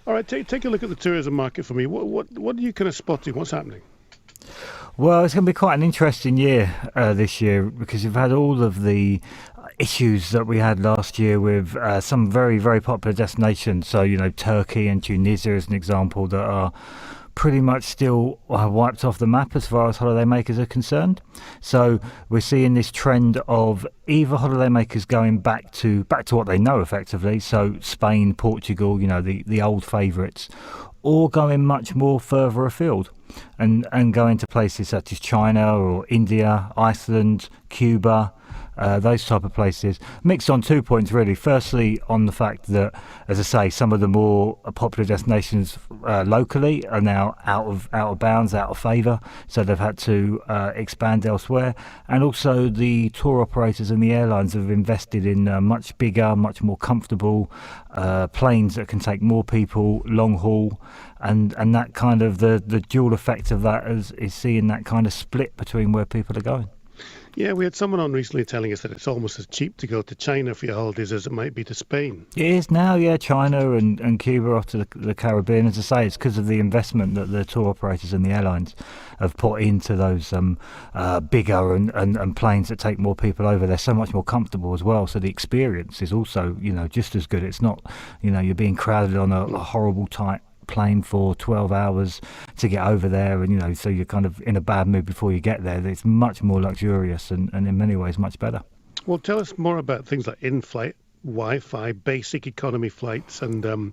All right, take a look at the tourism market for me. What are you kind of spotting? What's happening? Well, it's going to be quite an interesting year this year because you've had all of the issues that we had last year with some very, very popular destinations. So, Turkey and Tunisia as an example that are pretty much still wiped off the map as far as holidaymakers are concerned. So we're seeing this trend of either holidaymakers going back to what they know effectively, so Spain, Portugal, the old favourites, or going much more further afield and going to places such as China or India, Iceland, Cuba, those type of places. Mixed on 2 points really. Firstly, on the fact that, as I say, some of the more popular destinations locally are now out of bounds, out of favour, so they've had to expand elsewhere. And also the tour operators and the airlines have invested in much bigger, much more comfortable planes that can take more people long haul, and that kind of the dual effect of that is seeing that kind of split between where people are going. Yeah, we had someone on recently telling us that it's almost as cheap to go to China for your holidays as it might be to Spain. It is now, yeah. China and Cuba off to the Caribbean. As I say, it's because of the investment that the tour operators and the airlines have put into those bigger and planes that take more people over. They're so much more comfortable as well. So the experience is also, just as good. It's not, you're being crowded on a horrible tight plane for 12 hours to get over there, and so you're kind of in a bad mood before you get there. It's much more luxurious and in many ways much better. Well, tell us more about things like in-flight Wi-Fi, basic economy flights, and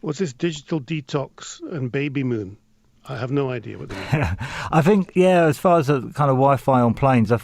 what's this digital detox and baby moon? I have no idea what they mean. I think, as far as the kind of Wi-Fi on planes, I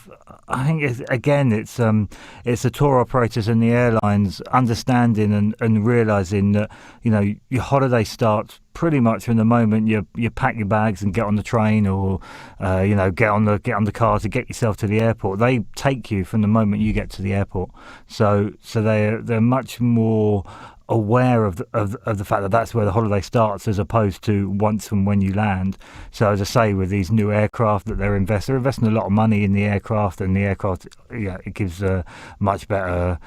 think it's the tour operators and the airlines understanding and realising that your holiday starts pretty much from the moment you pack your bags and get on the train, or get on the car to get yourself to the airport. They take you from the moment you get to the airport. So they're much more aware of the fact that that's where the holiday starts, as opposed to once from when you land. So as I say, with these new aircraft that they're investing a lot of money in the aircraft, and the aircraft, it gives much better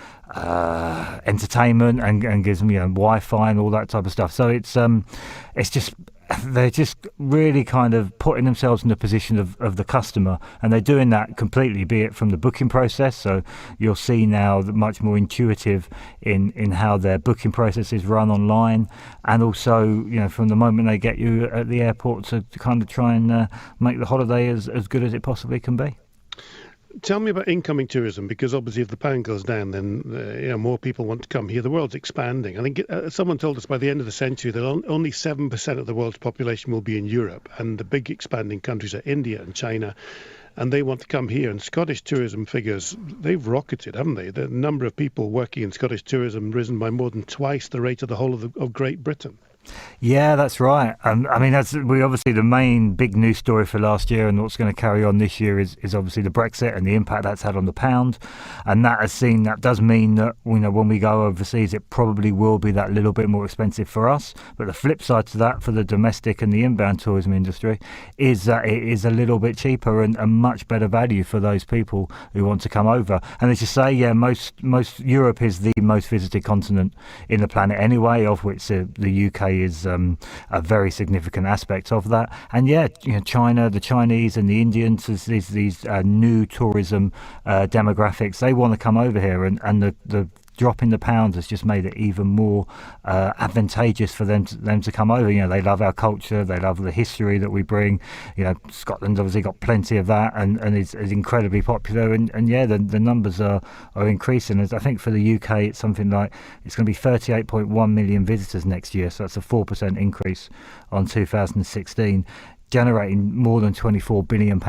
entertainment and gives them Wi-Fi and all that type of stuff. So it's just, they're just really kind of putting themselves in the position of the customer, and they're doing that completely, be it from the booking process. So you'll see now that much more intuitive in how their booking process is run online, and also from the moment they get you at the airport to kind of try and make the holiday as good as it possibly can be. Tell me about incoming tourism, because obviously if the pound goes down, then more people want to come here. The world's expanding. I think someone told us by the end of the century that only 7% of the world's population will be in Europe, and the big expanding countries are India and China, and they want to come here. And Scottish tourism figures, they've rocketed, haven't they? The number of people working in Scottish tourism risen by more than twice the rate of the whole of Great Britain. Yeah, that's right. I mean, that's obviously the main big news story for last year, and what's going to carry on this year is obviously the Brexit and the impact that's had on the pound, and that does mean that when we go overseas, it probably will be that little bit more expensive for us. But the flip side to that, for the domestic and the inbound tourism industry, is that it is a little bit cheaper and much better value for those people who want to come over. And as you say, most Europe is the most visited continent in the planet anyway, of which the UK is a very significant aspect of that. And China, the Chinese and the Indians, these new tourism demographics, they want to come over here, and the drop in the pound has just made it even more advantageous for them to come over. They love our culture, they love the history that we bring. Scotland's obviously got plenty of that, and is incredibly popular. And the numbers are increasing. As I think for the UK, it's something like, it's going to be 38.1 million visitors next year. So that's a 4% increase on 2016, generating more than £24 billion.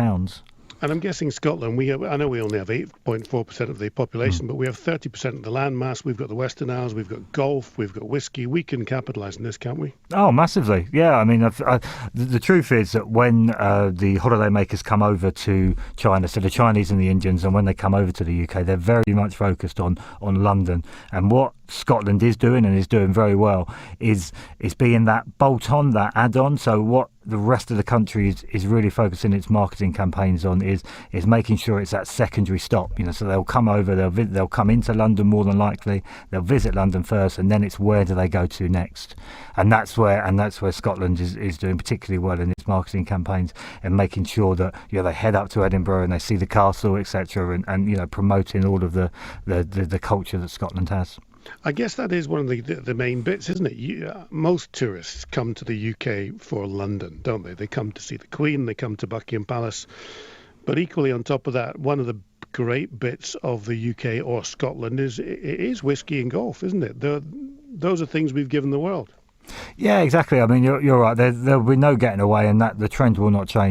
And I'm guessing Scotland, I know we only have 8.4% of the population, but we have 30% of the landmass. We've got the Western Isles, we've got golf, we've got whiskey. We can capitalise on this, can't we? Oh, massively. Yeah, I mean, the truth is that when the holidaymakers come over to China, so the Chinese and the Indians, and when they come over to the UK, they're very much focused on London. And what Scotland is doing, and is doing very well, is being that bolt-on, that add-on. So what the rest of the country is really focusing its marketing campaigns on is making sure it's that secondary stop. So they'll come over, they'll come into London more than likely, they'll visit London first, and then it's where do they go to next, and that's where Scotland is doing particularly well in its marketing campaigns, and making sure that they head up to Edinburgh and they see the castle, etc., and promoting all of the culture that Scotland has. I guess that is one of the main bits, isn't it? Most tourists come to the UK for London, don't they? They come to see the Queen, they come to Buckingham Palace. But equally on top of that, one of the great bits of the UK or Scotland is whiskey and golf, isn't it? Those are things we've given the world. Yeah, exactly. I mean, you're right. There'll be no getting away, and that the trend will not change.